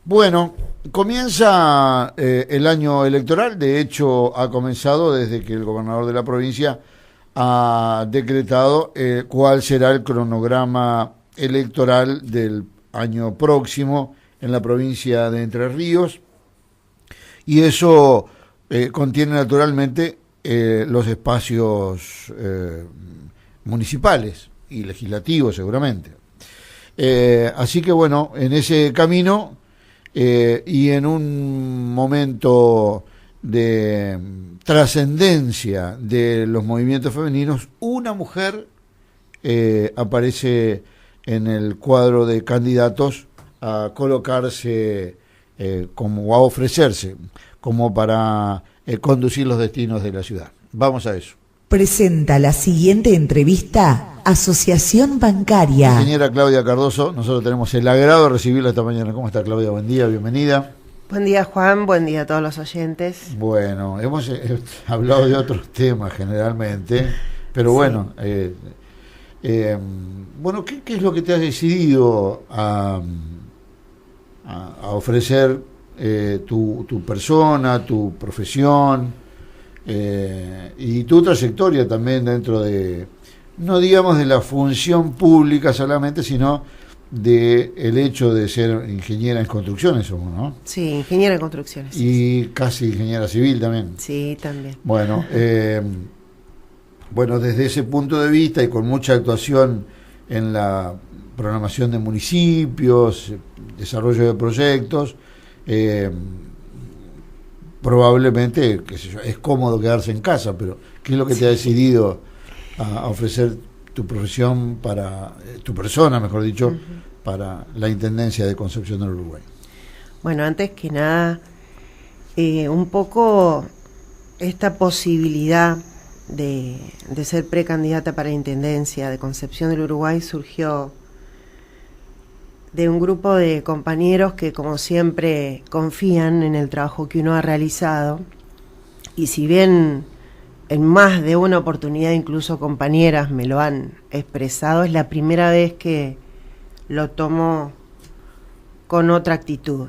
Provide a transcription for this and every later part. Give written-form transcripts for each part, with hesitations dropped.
Bueno, comienza el año electoral. De hecho ha comenzado desde que el gobernador de la provincia ha decretado cuál será el cronograma electoral del año próximo en la provincia de Entre Ríos, y eso contiene naturalmente los espacios municipales y legislativos seguramente. Así que bueno, en ese camino y en un momento de trascendencia de los movimientos femeninos, una mujer aparece en el cuadro de candidatos a colocarse como a ofrecerse como para conducir los destinos de la ciudad. Vamos a eso. Presenta la siguiente entrevista Asociación Bancaria. Ingeniera Claudia Cardoso, nosotros tenemos el agrado de recibirla esta mañana. ¿Cómo está, Claudia? Buen día, bienvenida. Buen día, Juan, buen día a todos los oyentes. Bueno, hemos hablado de otros temas generalmente, pero sí. Bueno, ¿qué es lo que te has decidido a ofrecer tu persona, tu profesión y tu trayectoria también dentro de, no digamos de la función pública solamente, sino de el hecho de ser ingeniera en construcciones, ¿no? Sí, ingeniera en construcciones. Y casi ingeniera civil también. Sí, también. Bueno, bueno, desde ese punto de vista y con mucha actuación en la programación de municipios, desarrollo de proyectos, probablemente, qué sé yo, es cómodo quedarse en casa, pero ¿qué es lo que te ha decidido a ofrecer tu profesión para, tu persona, mejor dicho, para la Intendencia de Concepción del Uruguay? Bueno, antes que nada, un poco esta posibilidad de ser precandidata para la Intendencia de Concepción del Uruguay surgió de un grupo de compañeros que, como siempre, confían en el trabajo que uno ha realizado, y si bien en más de una oportunidad incluso compañeras me lo han expresado, es la primera vez que lo tomo con otra actitud.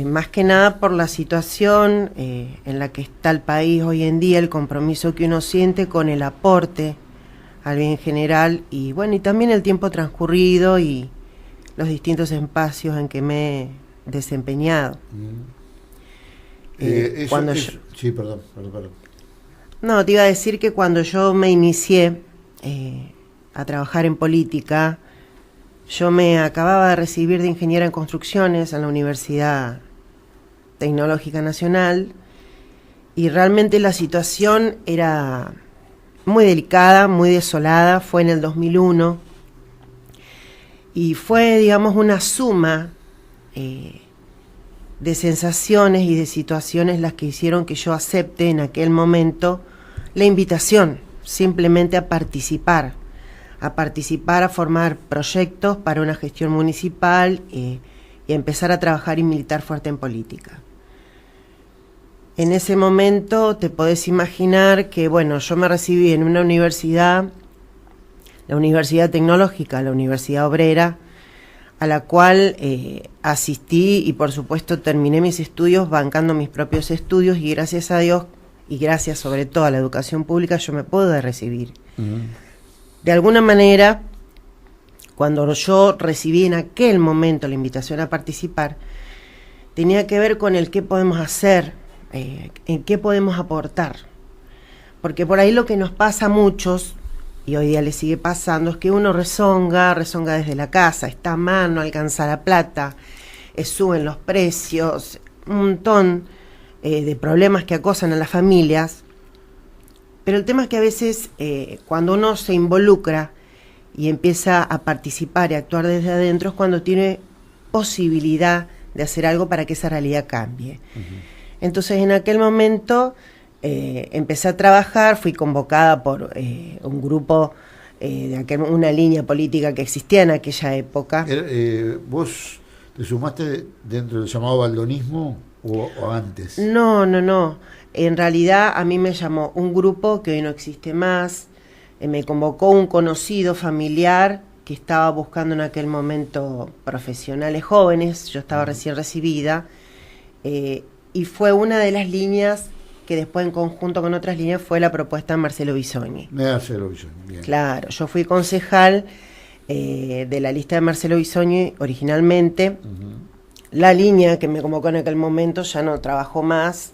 Más que nada por la situación en la que está el país hoy en día, el compromiso que uno siente con el aporte al bien general, y bueno, y también el tiempo transcurrido y los distintos espacios en que me he desempeñado. Sí, perdón. No, te iba a decir que cuando yo me inicié a trabajar en política, yo me acababa de recibir de ingeniera en construcciones en la Universidad Tecnológica Nacional, y realmente la situación era muy delicada, muy desolada. Fue en el 2001 y fue, digamos, una suma de sensaciones y de situaciones las que hicieron que yo acepte en aquel momento la invitación simplemente a participar, a formar proyectos para una gestión municipal y a empezar a trabajar y militar fuerte en política. En ese momento te podés imaginar que, bueno, yo me recibí en una universidad, la Universidad Tecnológica, la Universidad Obrera, a la cual asistí y por supuesto terminé mis estudios bancando mis propios estudios, y gracias a Dios y gracias sobre todo a la educación pública yo me pude recibir. De alguna manera, cuando yo recibí en aquel momento la invitación a participar, tenía que ver con el qué podemos hacer, en qué podemos aportar, porque por ahí lo que nos pasa a muchos, y hoy día le sigue pasando, es que uno rezonga desde la casa, está a mano, no alcanza la plata, suben los precios, un montón de problemas que acosan a las familias. Pero el tema es que a veces cuando uno se involucra y empieza a participar y a actuar desde adentro, es cuando tiene posibilidad de hacer algo para que esa realidad cambie. Entonces en aquel momento empecé a trabajar, fui convocada por un grupo, una línea política que existía en aquella época. ¿Vos te sumaste dentro del llamado baldonismo o antes? No. En realidad a mí me llamó un grupo que hoy no existe más, me convocó un conocido familiar que estaba buscando en aquel momento profesionales jóvenes, yo estaba recién recibida, y fue una de las líneas que después en conjunto con otras líneas fue la propuesta de Marcelo Bisogni. Marcelo Bisogni, bien. Claro, yo fui concejal de la lista de Marcelo Bisogni originalmente. La línea que me convocó en aquel momento ya no trabajó más,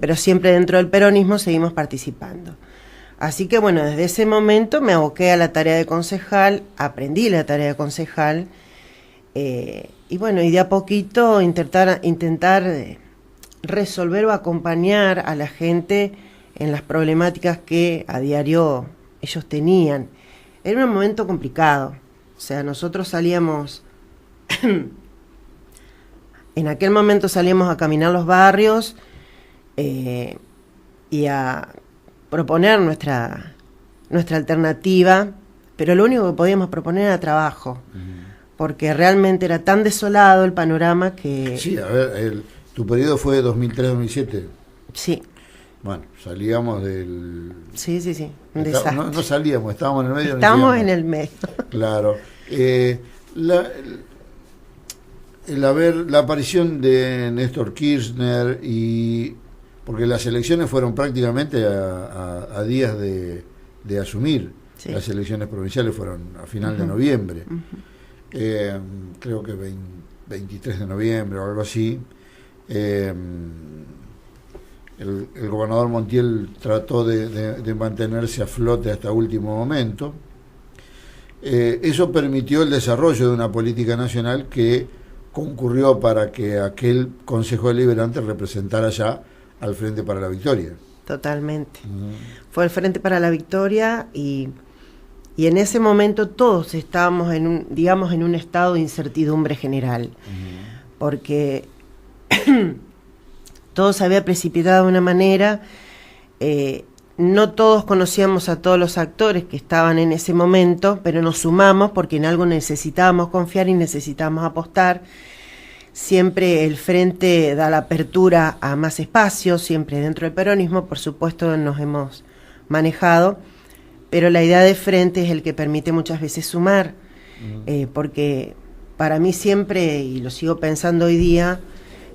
pero siempre dentro del peronismo seguimos participando. Así que bueno, desde ese momento me aboqué a la tarea de concejal, aprendí la tarea de concejal, y bueno, y de a poquito intentar resolver o acompañar a la gente en las problemáticas que a diario ellos tenían. Era un momento complicado, o sea, nosotros salíamos, en aquel momento salíamos a caminar los barrios y a proponer nuestra alternativa, pero lo único que podíamos proponer era trabajo, porque realmente era tan desolado el panorama que... Sí, a ver, tu periodo fue de 2003-2007. Sí. Bueno, salíamos del... Sí, un desastre. No salíamos, estábamos en el medio. Estábamos en el medio. Claro. La aparición de Néstor Kirchner porque las elecciones fueron prácticamente a días de asumir. Sí. Las elecciones provinciales fueron a final de noviembre. Creo que 23 de noviembre o algo así. El gobernador Montiel trató de mantenerse a flote hasta último momento. Eso permitió el desarrollo de una política nacional que concurrió para que aquel Consejo Deliberante representara ya al Frente para la Victoria. Totalmente. Fue el Frente para la Victoria y en ese momento todos estábamos en un estado de incertidumbre general, porque todo se había precipitado de una manera, no todos conocíamos a todos los actores que estaban en ese momento, pero nos sumamos porque en algo necesitábamos confiar y necesitábamos apostar. Siempre el Frente da la apertura a más espacios, siempre dentro del peronismo, por supuesto nos hemos manejado, pero la idea de Frente es el que permite muchas veces sumar, porque para mí siempre, y lo sigo pensando hoy día,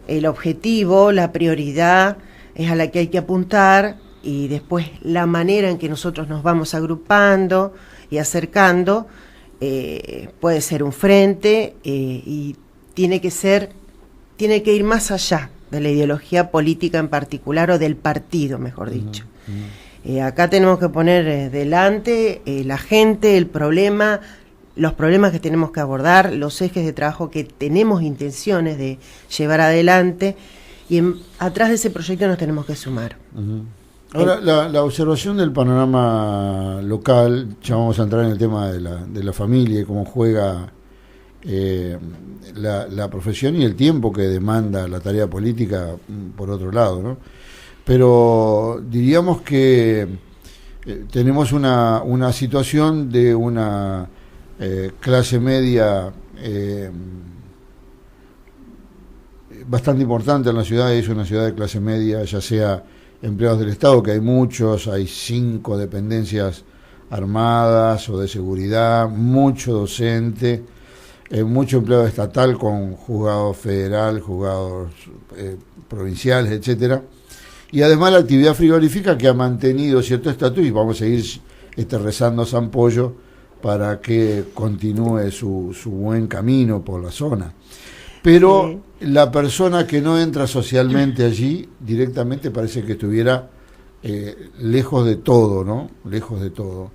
el objetivo, la prioridad es a la que hay que apuntar, y después la manera en que nosotros nos vamos agrupando y acercando puede ser un frente y tiene que ir más allá de la ideología política en particular o del partido, mejor dicho. Acá tenemos que poner delante la gente, el problema, los problemas que tenemos que abordar, los ejes de trabajo que tenemos intenciones de llevar adelante, y atrás de ese proyecto nos tenemos que sumar. Ahora, la observación del panorama local, ya vamos a entrar en el tema de la familia y cómo juega la profesión y el tiempo que demanda la tarea política, por otro lado, ¿no? Pero diríamos que tenemos una situación de una clase media bastante importante en la ciudad. Es una ciudad de clase media, ya sea empleados del Estado, que hay muchos, hay 5 dependencias armadas o de seguridad, mucho docente, mucho empleado estatal con juzgado federal, juzgados provinciales, etcétera, y además la actividad frigorífica que ha mantenido cierto estatus, y vamos a seguir rezando a San Pollo para que continúe su buen camino por la zona. Pero la persona que no entra socialmente allí directamente parece que estuviera lejos de todo, ¿no? Lejos de todo.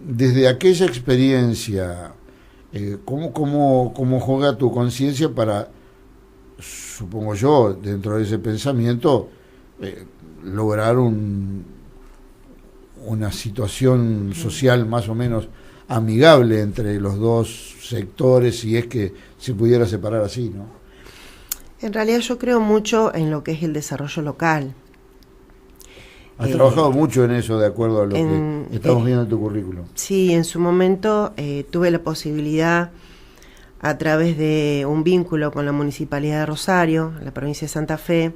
Desde aquella experiencia, ¿cómo juega tu conciencia para, supongo yo, dentro de ese pensamiento, lograr una situación social más o menos amigable entre los dos sectores, si es que se pudiera separar así, ¿no? En realidad yo creo mucho en lo que es el desarrollo local. Has trabajado mucho en eso, de acuerdo a lo que estamos viendo en tu currículum. Sí, en su momento tuve la posibilidad, a través de un vínculo con la Municipalidad de Rosario, la provincia de Santa Fe,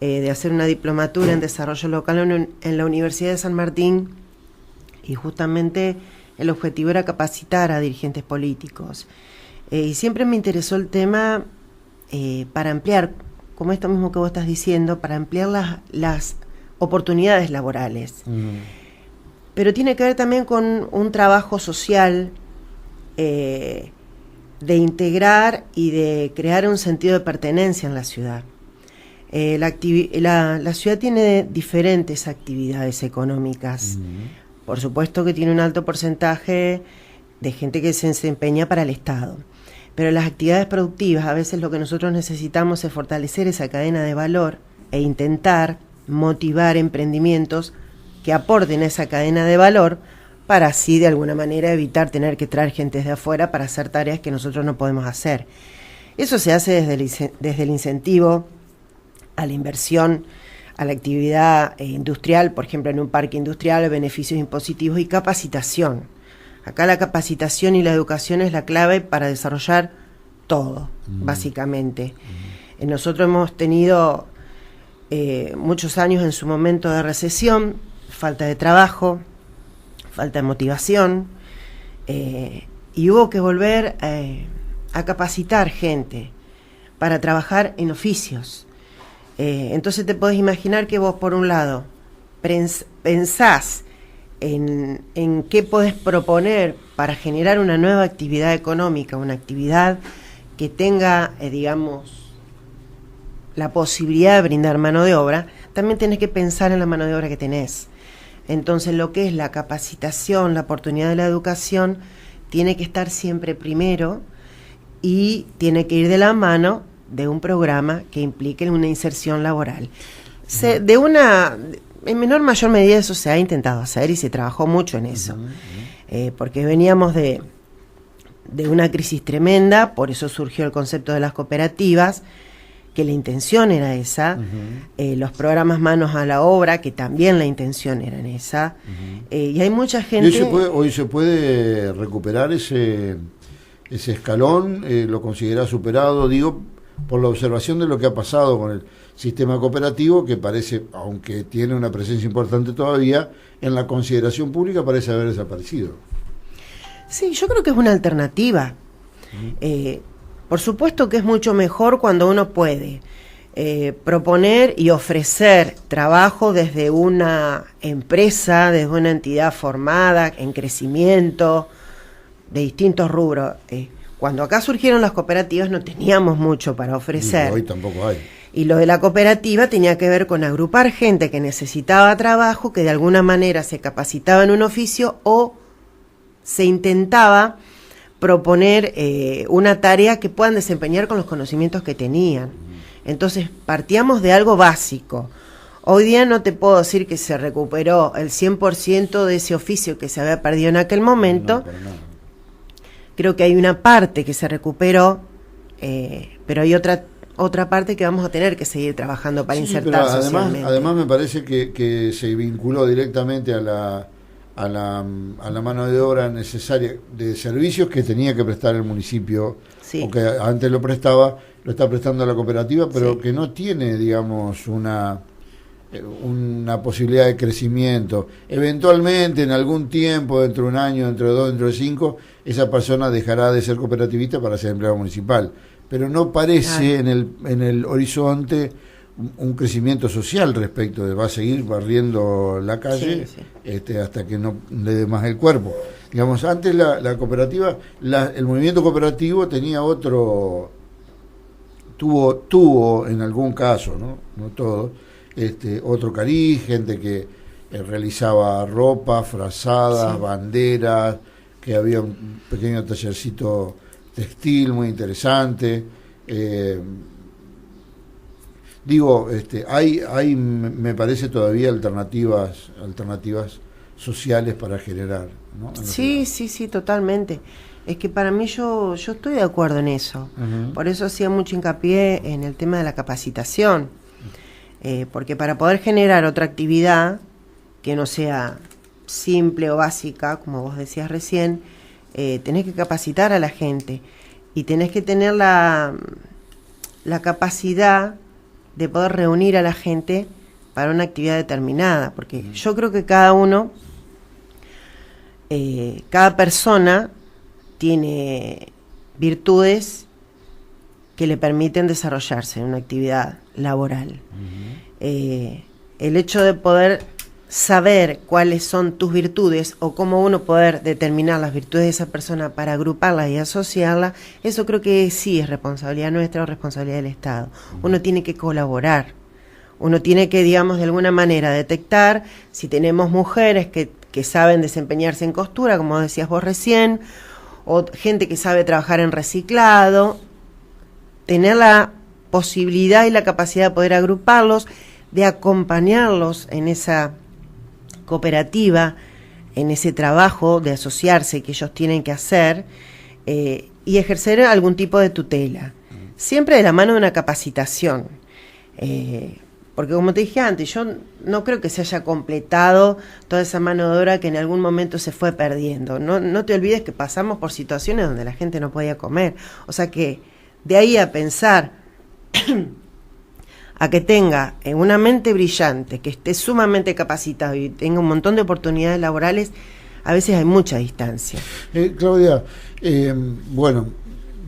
de hacer una diplomatura en desarrollo local en la Universidad de San Martín, y justamente el objetivo era capacitar a dirigentes políticos. Y siempre me interesó el tema para ampliar, como esto mismo que vos estás diciendo, para ampliar las oportunidades laborales. Pero tiene que ver también con un trabajo social de integrar y de crear un sentido de pertenencia en la ciudad. La ciudad tiene diferentes actividades económicas. Por supuesto que tiene un alto porcentaje de gente que se desempeña para el Estado. Pero las actividades productivas, a veces lo que nosotros necesitamos es fortalecer esa cadena de valor e intentar motivar emprendimientos que aporten a esa cadena de valor para así de alguna manera evitar tener que traer gente de afuera para hacer tareas que nosotros no podemos hacer. Eso se hace desde el incentivo a la inversión, a la actividad industrial, por ejemplo en un parque industrial, beneficios impositivos y capacitación. Acá la capacitación y la educación es la clave para desarrollar todo, básicamente. Nosotros hemos tenido muchos años en su momento de recesión, falta de trabajo, falta de motivación, y hubo que volver a capacitar gente para trabajar en oficios. Entonces te podés imaginar que vos, por un lado, pensás en qué podés proponer para generar una nueva actividad económica, una actividad que tenga, digamos, la posibilidad de brindar mano de obra. También tenés que pensar en la mano de obra que tenés. Entonces lo que es la capacitación, la oportunidad de la educación, tiene que estar siempre primero y tiene que ir de la mano de un programa que implique una inserción laboral. En menor o mayor medida eso se ha intentado hacer y se trabajó mucho en eso, porque veníamos de una crisis tremenda, por eso surgió el concepto de las cooperativas, que la intención era esa, los programas Manos a la Obra, que también la intención era en esa, y hay mucha gente... Hoy se puede recuperar ese escalón, lo considera superado, digo, por la observación de lo que ha pasado con el sistema cooperativo, que parece, aunque tiene una presencia importante todavía, en la consideración pública parece haber desaparecido. Sí, yo creo que es una alternativa. Por supuesto que es mucho mejor cuando uno puede proponer y ofrecer trabajo desde una empresa, desde una entidad formada, en crecimiento, de distintos rubros. Cuando acá surgieron las cooperativas no teníamos mucho para ofrecer. Hoy tampoco hay. Y lo de la cooperativa tenía que ver con agrupar gente que necesitaba trabajo, que de alguna manera se capacitaba en un oficio o se intentaba proponer una tarea que puedan desempeñar con los conocimientos que tenían. Entonces partíamos de algo básico. Hoy día no te puedo decir que se recuperó el 100% de ese oficio que se había perdido en aquel momento. No. Creo que hay una parte que se recuperó, pero hay otra parte que vamos a tener que seguir trabajando para insertar socialmente. Además me parece que se vinculó directamente a la mano de obra necesaria de servicios que tenía que prestar el municipio, o que antes lo está prestando la cooperativa, pero que no tiene, digamos, una posibilidad de crecimiento. Eventualmente, en algún tiempo, dentro de un año, dentro de 2, dentro de 5, esa persona dejará de ser cooperativista para ser empleado municipal. Pero no parece en el horizonte un crecimiento social respecto de va a seguir barriendo la calle hasta que no le dé más el cuerpo. Digamos, antes la cooperativa, el movimiento cooperativo tenía tuvo en algún caso, no todo, otro cariz, gente que realizaba ropa, frazadas, banderas, que había un pequeño tallercito textil muy interesante. Hay me parece todavía alternativas sociales para generar, ¿no? Sí, totalmente. Es que para mí yo estoy de acuerdo en eso. Por eso hacía mucho hincapié en el tema de la capacitación. Porque para poder generar otra actividad que no sea simple o básica, como vos decías recién, tenés que capacitar a la gente y tenés que tener la capacidad de poder reunir a la gente para una actividad determinada, porque yo creo que cada uno cada persona tiene virtudes que le permiten desarrollarse en una actividad laboral. El hecho de poder saber cuáles son tus virtudes o cómo uno poder determinar las virtudes de esa persona para agruparlas y asociarlas, eso creo que sí es responsabilidad nuestra o responsabilidad del Estado. Uno tiene que colaborar, uno tiene que, digamos, de alguna manera detectar si tenemos mujeres que saben desempeñarse en costura, como decías vos recién, o gente que sabe trabajar en reciclado, tener la posibilidad y la capacidad de poder agruparlos, de acompañarlos en esa cooperativa, en ese trabajo de asociarse que ellos tienen que hacer, y ejercer algún tipo de tutela, siempre de la mano de una capacitación, porque como te dije antes, yo no creo que se haya completado toda esa mano de obra que en algún momento se fue perdiendo. No te olvides que pasamos por situaciones donde la gente no podía comer, o sea que de ahí a pensar a que tenga una mente brillante, que esté sumamente capacitado y tenga un montón de oportunidades laborales, a veces hay mucha distancia. Claudia, bueno,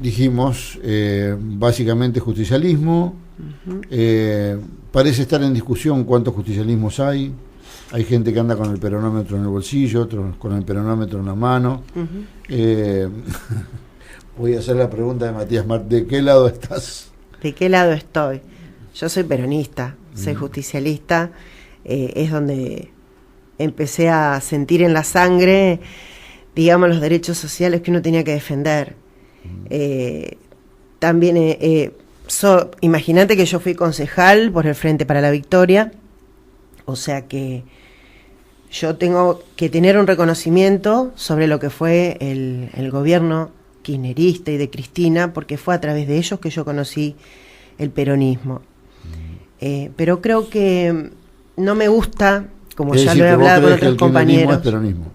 dijimos básicamente justicialismo. Parece estar en discusión cuántos justicialismos hay. Hay gente que anda con el peronómetro en el bolsillo, otros con el peronómetro en la mano. Voy a hacer la pregunta de Matías Martí: ¿de qué lado estás? ¿De qué lado estoy? Yo soy peronista, soy justicialista, es donde empecé a sentir en la sangre, digamos, los derechos sociales que uno tenía que defender. También, imagínate que yo fui concejal por el Frente para la Victoria, o sea que yo tengo que tener un reconocimiento sobre lo que fue el gobierno kirchnerista y de Cristina, porque fue a través de ellos que yo conocí el peronismo. Pero creo que no me gusta, como ya lo he hablado con otros compañeros. Es peronismo.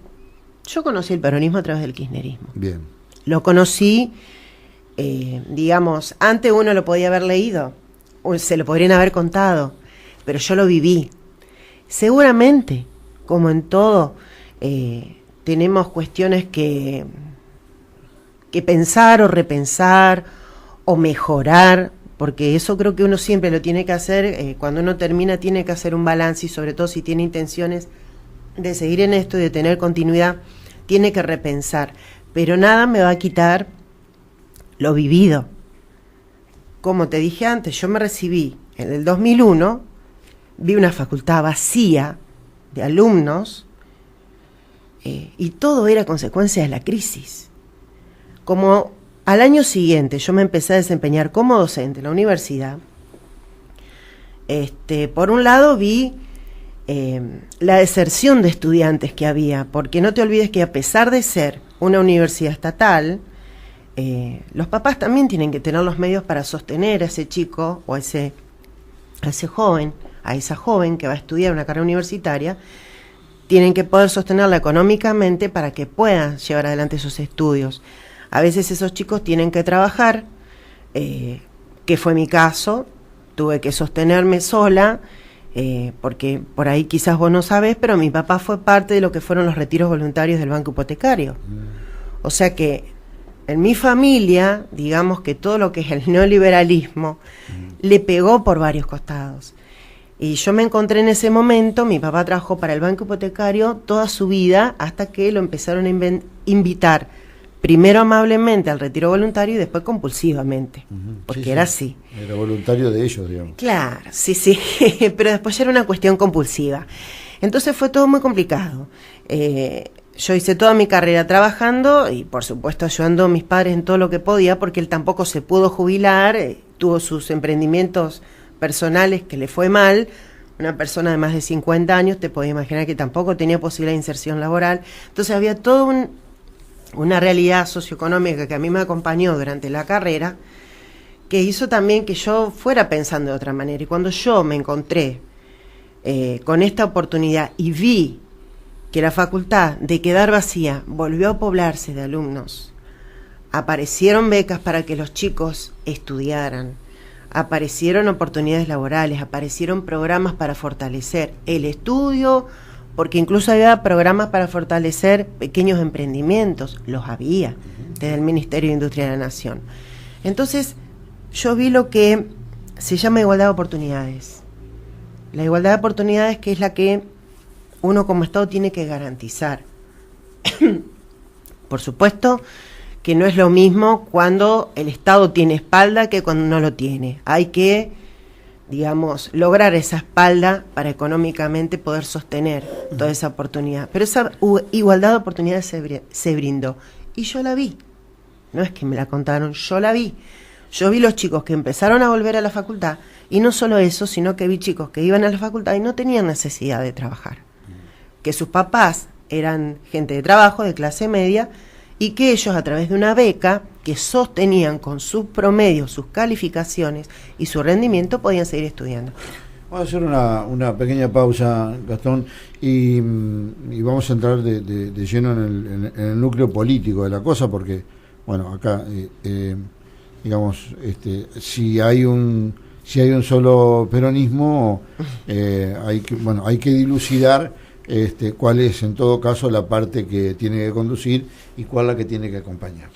Yo conocí el peronismo a través del kirchnerismo. Bien. Lo conocí, digamos, antes uno lo podía haber leído, o se lo podrían haber contado, pero yo lo viví. Seguramente, como en todo, tenemos cuestiones que pensar o repensar o mejorar, porque eso creo que uno siempre lo tiene que hacer, cuando uno termina tiene que hacer un balance, y sobre todo si tiene intenciones de seguir en esto y de tener continuidad, tiene que repensar, pero nada me va a quitar lo vivido. Como te dije antes, yo me recibí en el 2001, vi una facultad vacía de alumnos, y todo era consecuencia de la crisis. Como al año siguiente yo me empecé a desempeñar como docente en la universidad, por un lado vi la deserción de estudiantes que había, porque no te olvides que a pesar de ser una universidad estatal, los papás también tienen que tener los medios para sostener a ese chico o a ese joven, a esa joven que va a estudiar una carrera universitaria. Tienen que poder sostenerla económicamente para que puedan llevar adelante esos estudios. A veces esos chicos tienen que trabajar, que fue mi caso, tuve que sostenerme sola, porque por ahí quizás vos no sabés, pero mi papá fue parte de lo que fueron los retiros voluntarios del Banco Hipotecario. O sea que en mi familia, digamos que todo lo que es el neoliberalismo le pegó por varios costados. Y yo me encontré en ese momento, mi papá trabajó para el Banco Hipotecario toda su vida hasta que lo empezaron a invitar, primero amablemente al retiro voluntario y después compulsivamente, porque era así. Era voluntario de ellos, digamos. Claro, sí, pero después ya era una cuestión compulsiva. Entonces fue todo muy complicado. Yo hice toda mi carrera trabajando y por supuesto ayudando a mis padres en todo lo que podía, porque él tampoco se pudo jubilar, tuvo sus emprendimientos personales que le fue mal. Una persona de más de 50 años, te podés imaginar que tampoco tenía posibilidad de inserción laboral. Entonces había todo una realidad socioeconómica que a mí me acompañó durante la carrera, que hizo también que yo fuera pensando de otra manera. Y cuando yo me encontré con esta oportunidad y vi que la facultad, de quedar vacía, volvió a poblarse de alumnos, aparecieron becas para que los chicos estudiaran, aparecieron oportunidades laborales, aparecieron programas para fortalecer el estudio porque incluso había programas para fortalecer pequeños emprendimientos, los había, desde el Ministerio de Industria de la Nación. Entonces, yo vi lo que se llama igualdad de oportunidades. La igualdad de oportunidades, que es la que uno como Estado tiene que garantizar. Por supuesto que no es lo mismo cuando el Estado tiene espalda que cuando no lo tiene. Hay que, digamos, lograr esa espalda para económicamente poder sostener toda esa oportunidad. Pero esa igualdad de oportunidades se brindó. Y yo la vi. No es que me la contaron, yo la vi. Yo vi los chicos que empezaron a volver a la facultad, y no solo eso, sino que vi chicos que iban a la facultad y no tenían necesidad de trabajar. Que sus papás eran gente de trabajo, de clase media, y que ellos, a través de una beca que sostenían con sus promedios, sus calificaciones y su rendimiento, podían seguir estudiando. Vamos a hacer una pequeña pausa, Gastón, y vamos a entrar de lleno en el núcleo político de la cosa, porque, bueno, acá, digamos, si hay un solo peronismo, hay que dilucidar cuál es, en todo caso, la parte que tiene que conducir y cuál la que tiene que acompañar.